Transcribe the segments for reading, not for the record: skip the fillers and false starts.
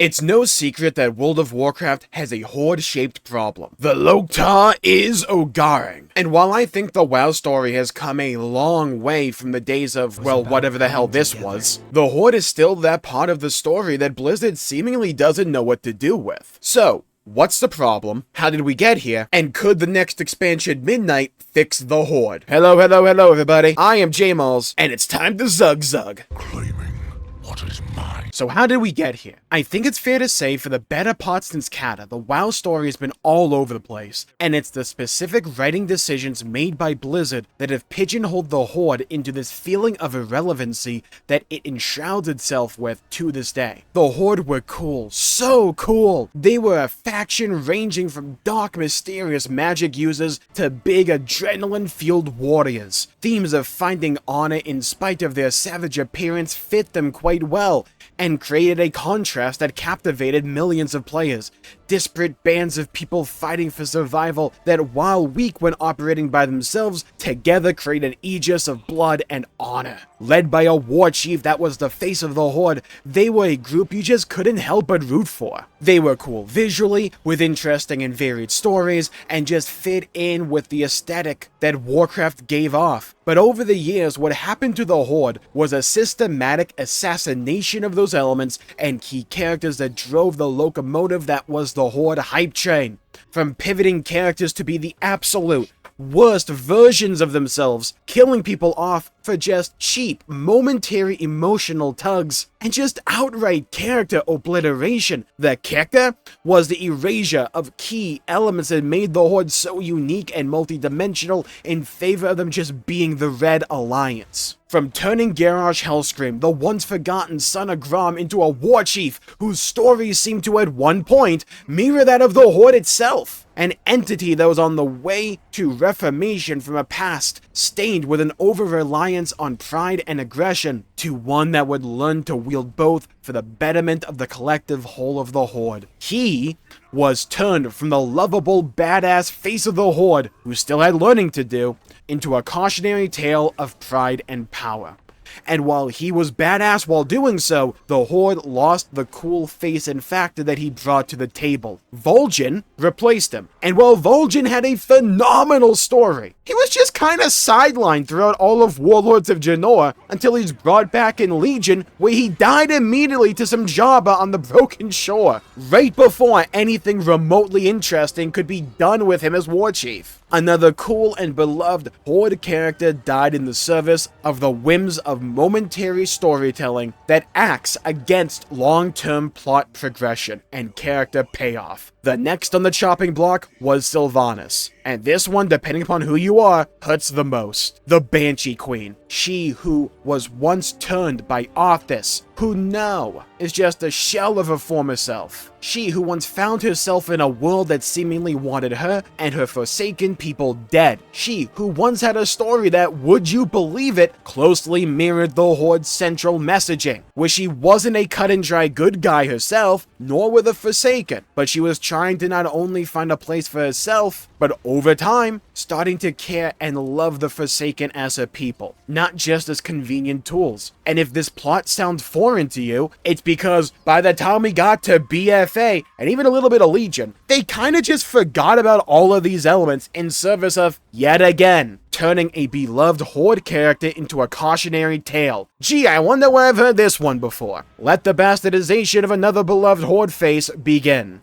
It's no secret that World of Warcraft has a Horde-shaped problem. The Loktar is Ogaring. And while I think the WoW story has come a long way from the days of, well, whatever the hell this was, the Horde is still that part of the story that Blizzard seemingly doesn't know what to do with. So, what's the problem? How did we get here? And could the next expansion, Midnight, fix the Horde? Hello, everybody. I am Jmulls, and it's time to zug. Claiming what is mine. So how did we get here? I think it's fair to say for the better part since Kata, the WoW story has been all over the place, and it's the specific writing decisions made by Blizzard that have pigeonholed the Horde into this feeling of irrelevancy that it enshrouds itself with to this day. The Horde were cool, so cool! They were a faction ranging from dark, mysterious magic users to big, adrenaline-fueled warriors. Themes of finding honor in spite of their savage appearance fit them quite well, and created a contrast that captivated millions of players. Disparate bands of people fighting for survival that, while weak when operating by themselves, together create an aegis of blood and honor. Led by a war chief that was the face of the Horde, they were a group you just couldn't help but root for. They were cool visually, with interesting and varied stories, and just fit in with the aesthetic that Warcraft gave off. But over the years, what happened to the Horde was a systematic assassination of those elements and key characters that drove the locomotive that was the Horde hype train. From pivoting characters to be the absolute worst versions of themselves, killing people off for just cheap, momentary emotional tugs, and just outright character obliteration. The kicker was the erasure of key elements that made the Horde so unique and multidimensional in favor of them just being the Red Alliance. From turning Garrosh Hellscream, the once-forgotten son of Grom, into a war chief whose stories seemed to at one point mirror that of the Horde itself. An entity that was on the way to reformation from a past stained with an over-reliance on pride and aggression, to one that would learn to wield both for the betterment of the collective whole of the Horde. He was turned from the lovable, badass face of the Horde, who still had learning to do, into a cautionary tale of pride and power. And while he was badass while doing so, the Horde lost the cool face and factor that he brought to the table. Vol'jin replaced him. And while Vol'jin had a phenomenal story, he was just kinda sidelined throughout all of Warlords of Draenor until he's brought back in Legion, where he died immediately to some Jabba on the Broken Shore, right before anything remotely interesting could be done with him as War Chief. Another cool and beloved Horde character died in the service of the whims of momentary storytelling that acts against long-term plot progression and character payoff. The next on the chopping block was Sylvanas, and this one, depending upon who you are, hurts the most. The Banshee Queen, she who was once turned by Arthas, who now is just a shell of her former self. She who once found herself in a world that seemingly wanted her and her forsaken people dead. She who once had a story that, would you believe it, closely mirrored the Horde's central messaging, where she wasn't a cut-and-dry good guy herself, nor were the Forsaken, but she was trying to not only find a place for herself, but over time, starting to care and love the Forsaken as her people, not just as convenient tools. And if this plot sounds foreign to you, it's because by the time we got to BFA, and even a little bit of Legion, they kinda just forgot about all of these elements in service of, yet again, turning a beloved Horde character into a cautionary tale. Gee, I wonder where I've heard this one before. Let the bastardization of another beloved Horde face begin.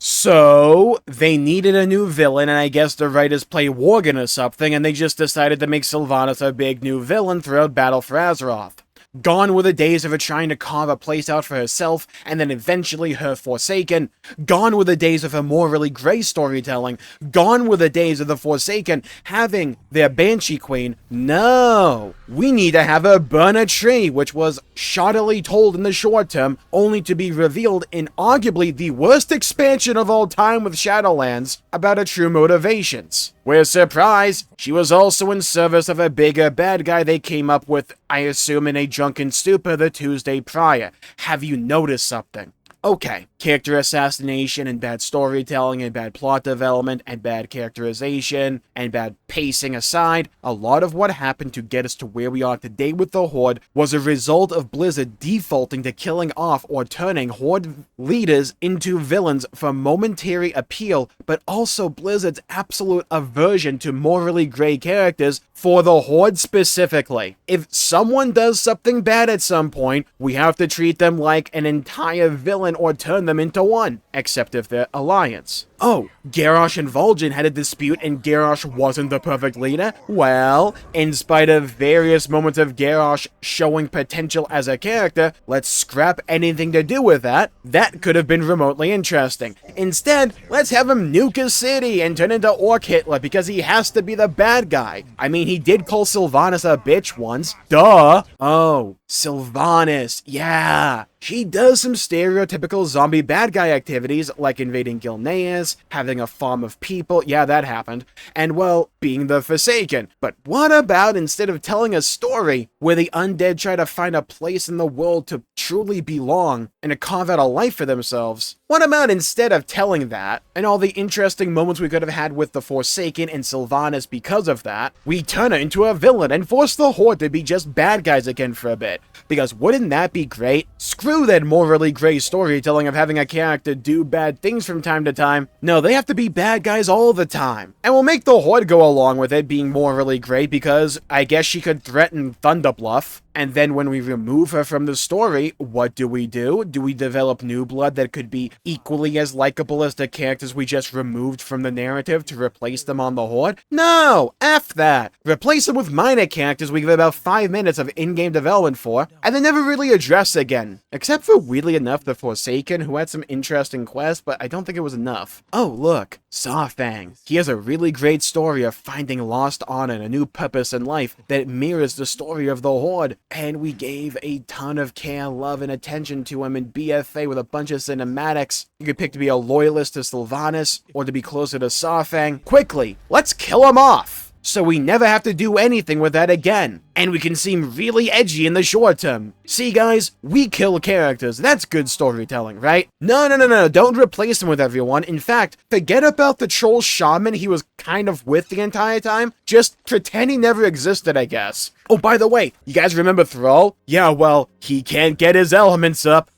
So, they needed a new villain, and I guess the writers play Worgen or something, and they just decided to make Sylvanas a big new villain throughout Battle for Azeroth. Gone were the days of her trying to carve a place out for herself, and then eventually her Forsaken. Gone were the days of her morally grey storytelling. Gone were the days of the Forsaken having their Banshee Queen. No! We need to have her burn a tree, which was shoddily told in the short term, only to be revealed in arguably the worst expansion of all time with Shadowlands about her true motivations. Where, surprise, she was also in service of a bigger bad guy they came up with, I assume in a drunken stupor, the Tuesday prior. Have you noticed something? Okay, character assassination and bad storytelling and bad plot development and bad characterization and bad pacing aside, a lot of what happened to get us to where we are today with the Horde was a result of Blizzard defaulting to killing off or turning Horde leaders into villains for momentary appeal, but also Blizzard's absolute aversion to morally gray characters for the Horde specifically. If someone does something bad at some point, we have to treat them like an entire villain or turn them into one, except if they're Alliance. Oh, Garrosh and Vol'jin had a dispute and Garrosh wasn't the perfect leader? Well, in spite of various moments of Garrosh showing potential as a character, let's scrap anything to do with that. That could have been remotely interesting. Instead, let's have him nuke a city and turn into Orc Hitler because he has to be the bad guy. I mean, he did call Sylvanas a bitch once. Duh! Oh, Sylvanas, yeah. She does some stereotypical zombie bad guy activities like invading Gilneas, having a farm of people, yeah, that happened, and well, being the Forsaken. But what about instead of telling a story where the undead try to find a place in the world to truly belong and to carve out a life for themselves? What about instead of telling that, and all the interesting moments we could have had with the Forsaken and Sylvanas because of that, we turn her into a villain and force the Horde to be just bad guys again for a bit? Because wouldn't that be great? Screw that morally gray storytelling of having a character do bad things from time to time. No, they have to be bad guys all the time. And we'll make the Horde go along with it being morally great because I guess she could threaten Thunderbluff. And then when we remove her from the story, what do? Do we develop new blood that could be equally as likable as the characters we just removed from the narrative to replace them on the Horde? No! F that! Replace them with minor characters we give about 5 minutes of in-game development for, and then never really address again. Except for, weirdly enough, the Forsaken, who had some interesting quests, but I don't think it was enough. Oh, look, Sawfang. He has a really great story of finding lost honor and a new purpose in life that mirrors the story of the Horde. And we gave a ton of care, love, and attention to him in BFA with a bunch of cinematics. You could pick to be a loyalist to Sylvanas, or to be closer to Sawfang. Quickly, let's kill him off! So we never have to do anything with that again. And we can seem really edgy in the short term. See guys, we kill characters, that's good storytelling, right? No, don't replace him with everyone. In fact, forget about the troll shaman he was kind of with the entire time. Just pretend he never existed, I guess. Oh, by the way, you guys remember Thrall? Yeah, well, he can't get his elements up.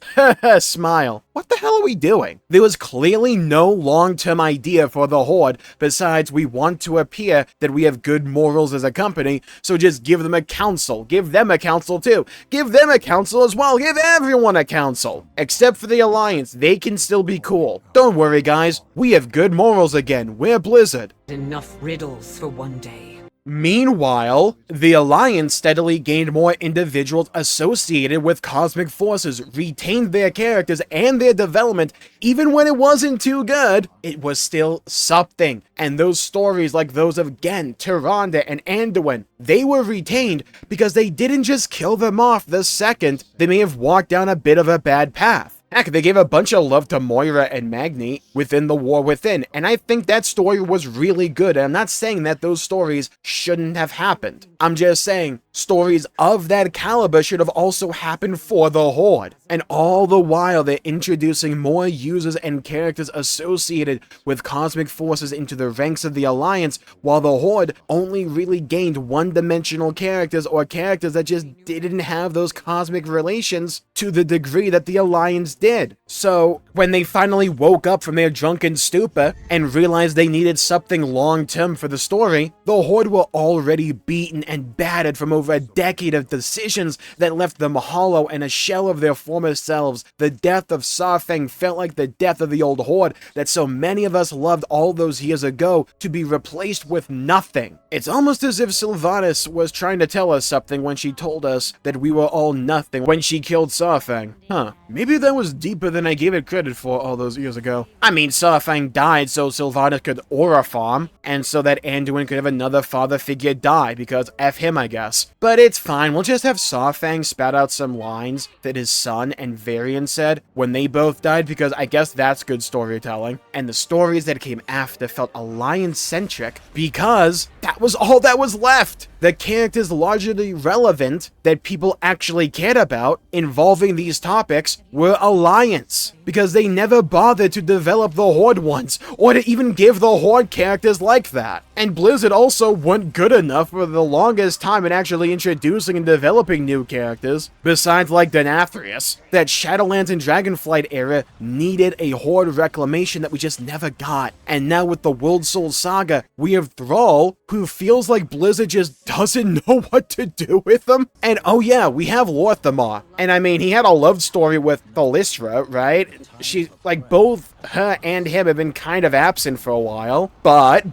Smile. What the hell are we doing? There was clearly no long-term idea for the Horde, besides we want to appear that we have good morals as a company, so just give them a council. Give them a council too. Give them a council as well. Give everyone a council. Except for the Alliance, they can still be cool. Don't worry guys, we have good morals again. We're Blizzard. Enough riddles for one day. Meanwhile, the Alliance steadily gained more individuals associated with cosmic forces, retained their characters and their development. Even when it wasn't too good, it was still something. And those stories like those of Gen, Tyrande, and Anduin, they were retained because they didn't just kill them off the second they may have walked down a bit of a bad path. Heck, they gave a bunch of love to Moira and Magni within the War Within, and I think that story was really good, and I'm not saying that those stories shouldn't have happened. I'm just saying, stories of that caliber should have also happened for the Horde. And all the while, they're introducing more users and characters associated with cosmic forces into the ranks of the Alliance, while the Horde only really gained one-dimensional characters or characters that just didn't have those cosmic relations to the degree that the Alliance did. So, when they finally woke up from their drunken stupor and realized they needed something long-term for the story, the Horde were already beaten and battered from over a decade of decisions that left them hollow and a shell of their former selves. The death of Sawfang felt like the death of the old Horde that so many of us loved all those years ago to be replaced with nothing. It's almost as if Sylvanas was trying to tell us something when she told us that we were all nothing when she killed Sawfang. Huh, maybe that was deeper than I gave it credit for all those years ago. I mean, Sawfang died so Sylvanas could aura farm, and so that Anduin could have another father figure die, because F him, I guess. But it's fine, we'll just have Sawfang spat out some lines that his son Sun and Varian said when they both died, because I guess that's good storytelling. And the stories that came after felt alliance-centric because that was all that was left. The characters largely relevant that people actually cared about involving these topics were alliance, because they never bothered to develop the Horde ones, or to even give the Horde characters like that. And Blizzard also weren't good enough for the longest time in actually introducing and developing new characters, besides like Denathrius. That Shadowlands and Dragonflight era needed a Horde reclamation that we just never got. And now with the World Soul Saga, we have Thrall, who feels like Blizzard just doesn't know what to do with him. And oh yeah, we have Lorthamar. And I mean, he had a love story with Thalysra, right? She, like, both her and him have been kind of absent for a while. But,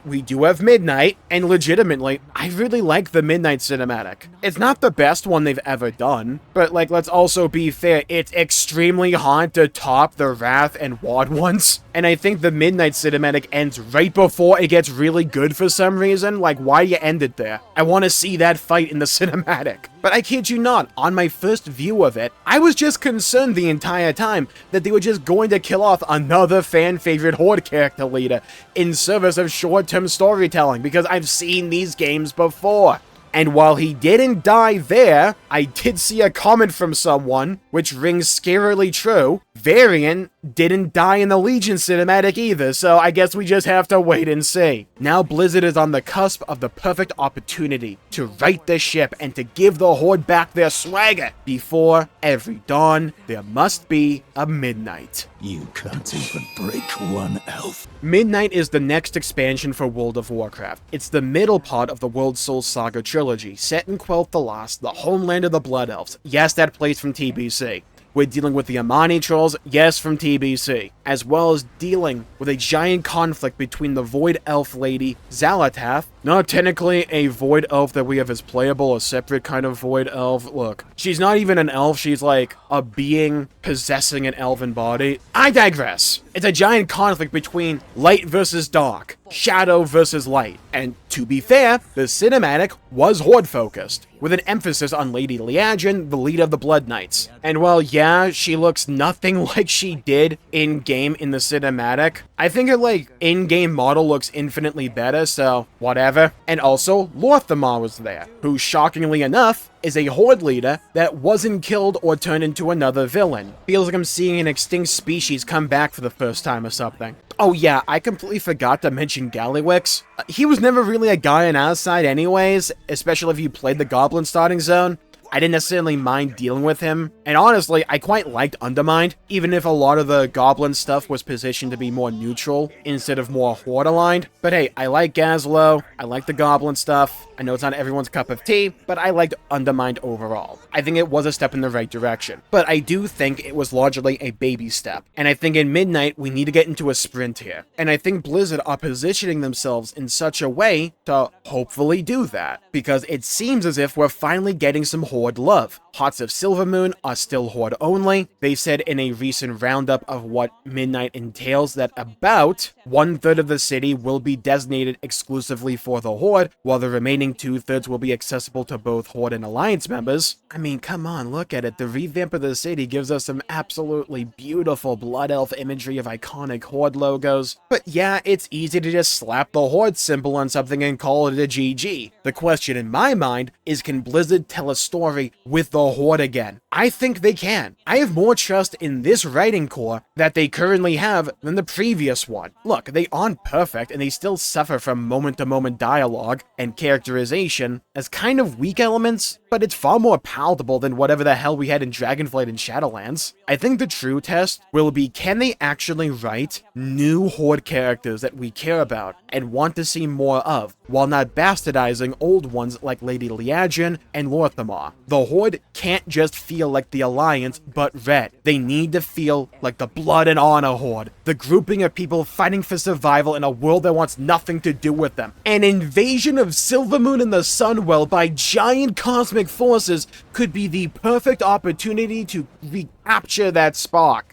we do have Midnight, and legitimately, I really like the Midnight cinematic. It's not the best one they've ever done, but, like, let's also be fair, it's extremely hard to top the Wrath and Wad ones. And I think the Midnight cinematic ends right before it gets really good for some reason. Like, why you end it there? I want to see that fight in the cinematic. But I kid you not, on my first view of it, I was just concerned the entire time that they were just going to kill off another fan-favorite Horde character leader in service of short-term storytelling, because I've seen these games before. And while he didn't die there, I did see a comment from someone, which rings scarily true. Varian didn't die in the Legion cinematic either, so I guess we just have to wait and see. Now Blizzard is on the cusp of the perfect opportunity to right the ship and to give the Horde back their swagger. Before every dawn, there must be a Midnight. You can't even break one elf. Midnight is the next expansion for World of Warcraft. It's the middle part of the World Soul Saga trilogy, set in Quel'The the Lost, the homeland of the Blood Elves. Yes, that plays from TBC. We're dealing with the Amani Trolls, yes, from TBC, as well as dealing with a giant conflict between the Void Elf lady, Xal'atath, not technically a Void Elf that we have as playable, a separate kind of Void Elf. Look, she's not even an elf, she's like a being possessing an elven body. I digress. It's a giant conflict between light versus dark, shadow versus light, and to be fair, the cinematic was Horde-focused, with an emphasis on Lady Liadrin, the leader of the Blood Knights. And while, yeah, she looks nothing like she did in-game in the cinematic, I think her, like, in-game model looks infinitely better, so whatever. And also, Lorthamar was there, who, shockingly enough, is a Horde leader that wasn't killed or turned into another villain. Feels like I'm seeing an extinct species come back for the first time or something. Oh yeah, I completely forgot to mention Gallywix. He was never really a guy on our side anyways, especially if you played the Goblin starting zone. I didn't necessarily mind dealing with him, and honestly, I quite liked Undermined, even if a lot of the Goblin stuff was positioned to be more neutral instead of more Horde-aligned. But hey, I like Gazlo, I like the Goblin stuff. I know it's not everyone's cup of tea, but I liked Undermined overall. I think it was a step in the right direction, but I do think it was largely a baby step, and I think in Midnight, we need to get into a sprint here. And I think Blizzard are positioning themselves in such a way to hopefully do that, because it seems as if we're finally getting some Horde love. Hearts of Silvermoon are still Horde only. They said in a recent roundup of what Midnight entails that about 1/3 of the city will be designated exclusively for the Horde, while the remaining 2/3 will be accessible to both Horde and Alliance members. I mean, come on, look at it. The revamp of the city gives us some absolutely beautiful Blood Elf imagery of iconic Horde logos. But yeah, it's easy to just slap the Horde symbol on something and call it a GG. The question in my mind is, can Blizzard tell a story with the Horde again? I think they can. I have more trust in this writing core that they currently have than the previous one. Look, they aren't perfect and they still suffer from moment-to-moment dialogue and characterization as kind of weak elements, but it's far more palatable than whatever the hell we had in Dragonflight and Shadowlands. I think the true test will be, can they actually write new Horde characters that we care about and want to see more of, while not bastardizing old ones like Lady Liadrin and Lorthamar. The Horde can't just feel like the Alliance, but red. They need to feel like the Blood and Honor Horde, the grouping of people fighting for survival in a world that wants nothing to do with them. An invasion of Silvermoon and the Sunwell by giant cosmic forces could be the perfect opportunity to recapture that spark.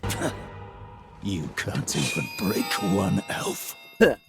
You can't even break one elf.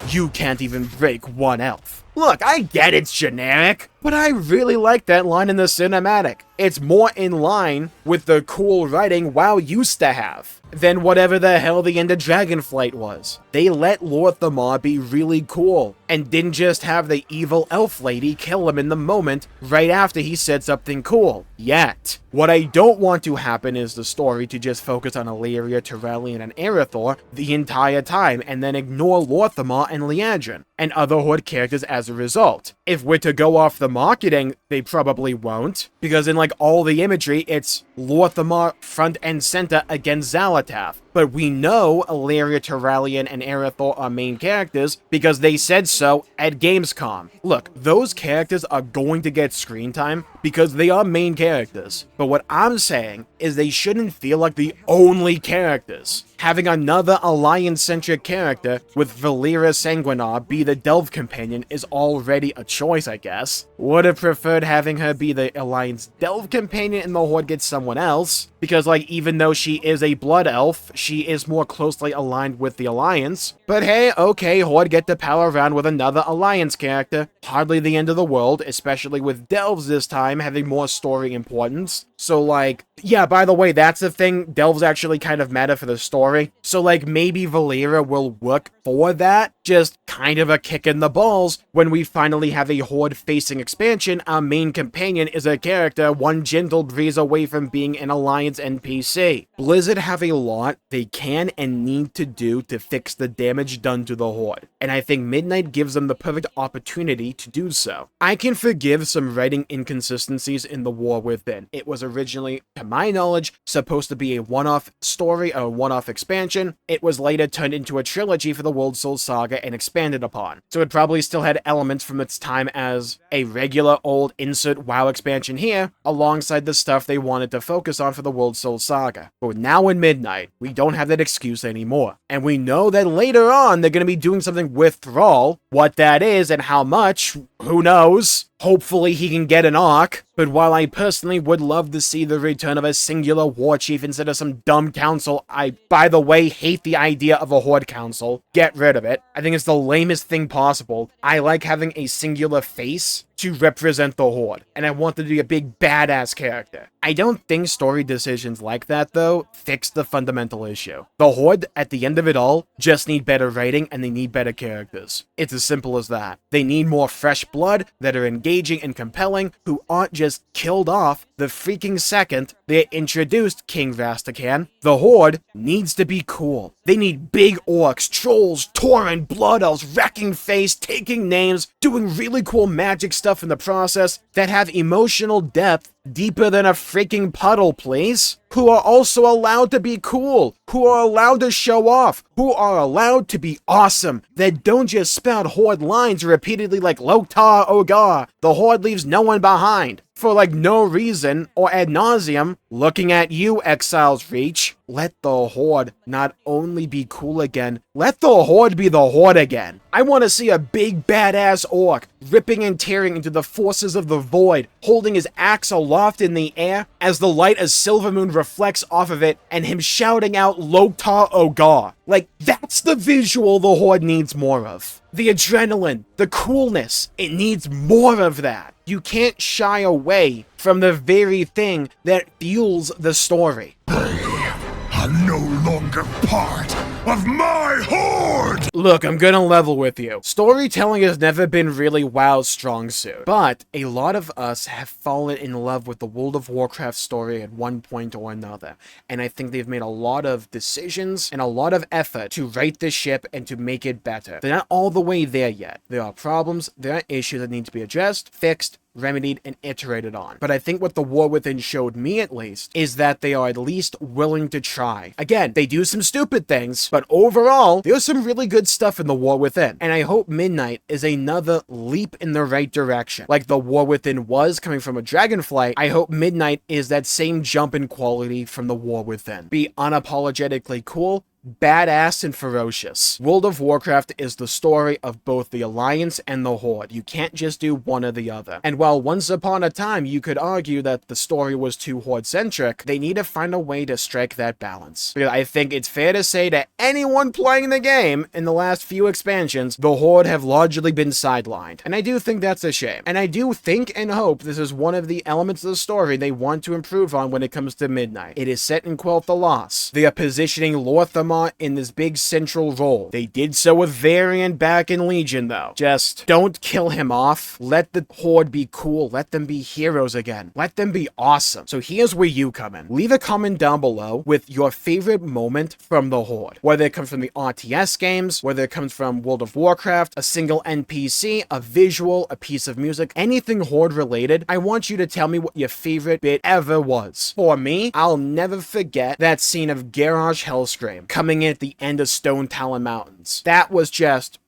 You can't even break one elf. Look, I get it's generic, but I really like that line in the cinematic. It's more in line with the cool writing WoW used to have than whatever the hell the end of Dragonflight was. They let Lord Thamar be really cool, and didn't just have the evil elf lady kill him in the moment right after he said something cool. Yet. What I don't want to happen is the story to just focus on Illyria, Turelion, and Aerithor the entire time, and then ignore Lord Thamar and Liandrin, and other Horde characters as a result. If we're to go off the marketing, they probably won't, because in like all the imagery, it's Lord Thamar front and center against Xalatath. But we know Illyria, Turelion, and Aerithor are main characters because they said so at Gamescom. Look, those characters are going to get screen time because they are main characters. But what I'm saying is they shouldn't feel like the only characters. Having another Alliance-centric character with Valera Sanguinar be the Delve Companion is already a choice, I guess. Would have preferred having her be the Alliance Delve Companion and the Horde gets someone else, because like even though she is a Blood Elf, she is more closely aligned with the Alliance. But hey, okay, Horde get to pal around with another Alliance character. Hardly the end of the world, especially with Delves this time having more story importance. So like, yeah, by the way, that's the thing, Delves actually kind of matter for the story. So like, maybe Valera will work for that, just kind of a kick in the balls. When we finally have a Horde-facing expansion, our main companion is a character one gentle breeze away from being an Alliance NPC. Blizzard have a lot they can and need to do to fix the damage done to the Horde, and I think Midnight gives them the perfect opportunity to do so. I can forgive some writing inconsistencies in the War Within. It was originally, to my knowledge, supposed to be a one-off story, a one-off expansion. It was later turned into a trilogy for the World Soul Saga and expanded upon. So it probably still had elements from its time as a regular old insert WoW expansion here, alongside the stuff they wanted to focus on for the World Soul Saga. But now in Midnight, we don't have that excuse anymore. And we know that later on, they're going to be doing something with Thrall. What that is and how much, who knows? Hopefully he can get an arc, but while I personally would love to see the return of a singular war chief instead of some dumb council, I, by the way, hate the idea of a Horde council. Get rid of it. I think it's the lamest thing possible. I like having a singular face to represent the Horde, and I want them to be a big badass character. I don't think story decisions like that, though, fix the fundamental issue. The Horde, at the end of it all, just need better writing and they need better characters. It's as simple as that. They need more fresh blood that are engaging and compelling, who aren't just killed off the freaking second they introduced King Rastakhan. The Horde needs to be cool. They need big orcs, trolls, Tauren, blood elves, wrecking face, taking names, doing really cool magic stuff in the process that have emotional depth deeper than a freaking puddle, please. Who are also allowed to be cool, who are allowed to show off, who are allowed to be awesome, that don't just spout Horde lines repeatedly like Loktar Ogar. The Horde leaves no one behind. For like no reason or ad nauseum, looking at you, Exiles Reach. Let the Horde not only be cool again, let the Horde be the Horde again. I want to see a big badass orc ripping and tearing into the forces of the void, holding his axe aloft in the air as the light of Silvermoon reflects off of it, and him shouting out Loktar Ogar. Like, that's the visual the Horde needs more of. The adrenaline, the coolness, it needs more of that. You can't shy away from the very thing that fuels the story. I'm no longer part of my Horde! Look, I'm gonna level with you. Storytelling has never been really WoW's strong suit, but a lot of us have fallen in love with the World of Warcraft story at one point or another, and I think they've made a lot of decisions and a lot of effort to right the ship and to make it better. They're not all the way there yet. There are problems, there are issues that need to be addressed, fixed, remedied, and iterated on. But I think what the War Within showed me, at least, is that they are at least willing to try. Again, they do some stupid things, but overall, there's some really good stuff in the War Within. And I hope Midnight is another leap in the right direction. Like the War Within was coming from a Dragonflight, I hope Midnight is that same jump in quality from the War Within. Be unapologetically cool, badass and ferocious. World of Warcraft is the story of both the Alliance and the Horde. You can't just do one or the other. And while once upon a time you could argue that the story was too Horde-centric, they need to find a way to strike that balance. Because I think it's fair to say that anyone playing the game in the last few expansions, the Horde have largely been sidelined. And I do think that's a shame. And I do think and hope this is one of the elements of the story they want to improve on when it comes to Midnight. It is set in Quel'Tha Loss. They are positioning Lor'themar in this big central role. They did so with Varian back in Legion, though. Just don't kill him off. Let the Horde be cool. Let them be heroes again. Let them be awesome. So here's where you come in. Leave a comment down below with your favorite moment from the Horde. Whether it comes from the RTS games, whether it comes from World of Warcraft, a single NPC, a visual, a piece of music, anything Horde related, I want you to tell me what your favorite bit ever was. For me, I'll never forget that scene of Garrosh Hellscream coming in at the end of Stone Talon Mountains. That was just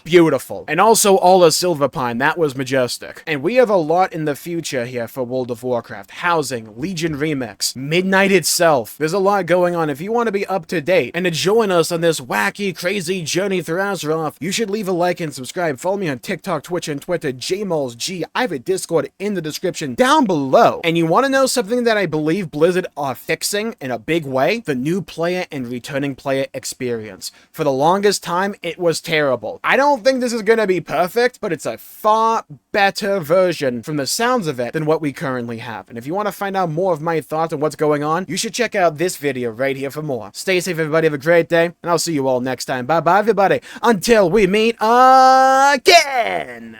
beautiful. And also all of Silverpine, that was majestic. And we have a lot in the future here for World of Warcraft. Housing, Legion Remix, Midnight itself. There's a lot going on. If you want to be up to date and to join us on this wacky, crazy journey through Azeroth, you should leave a like and subscribe. Follow me on TikTok, Twitch, and Twitter, Jmulls G. I have a Discord in the description down below. And you want to know something that I believe Blizzard are fixing in a big way? The new player and returning player experience. For the longest time, it was terrible. I don't think this is going to be perfect, but it's a far better version from the sounds of it than what we currently have. And if you want to find out more of my thoughts on what's going on, you should check out this video right here for more. Stay safe, everybody. Have a great day, and I'll see you all next time. Bye-bye, everybody. Until we meet again.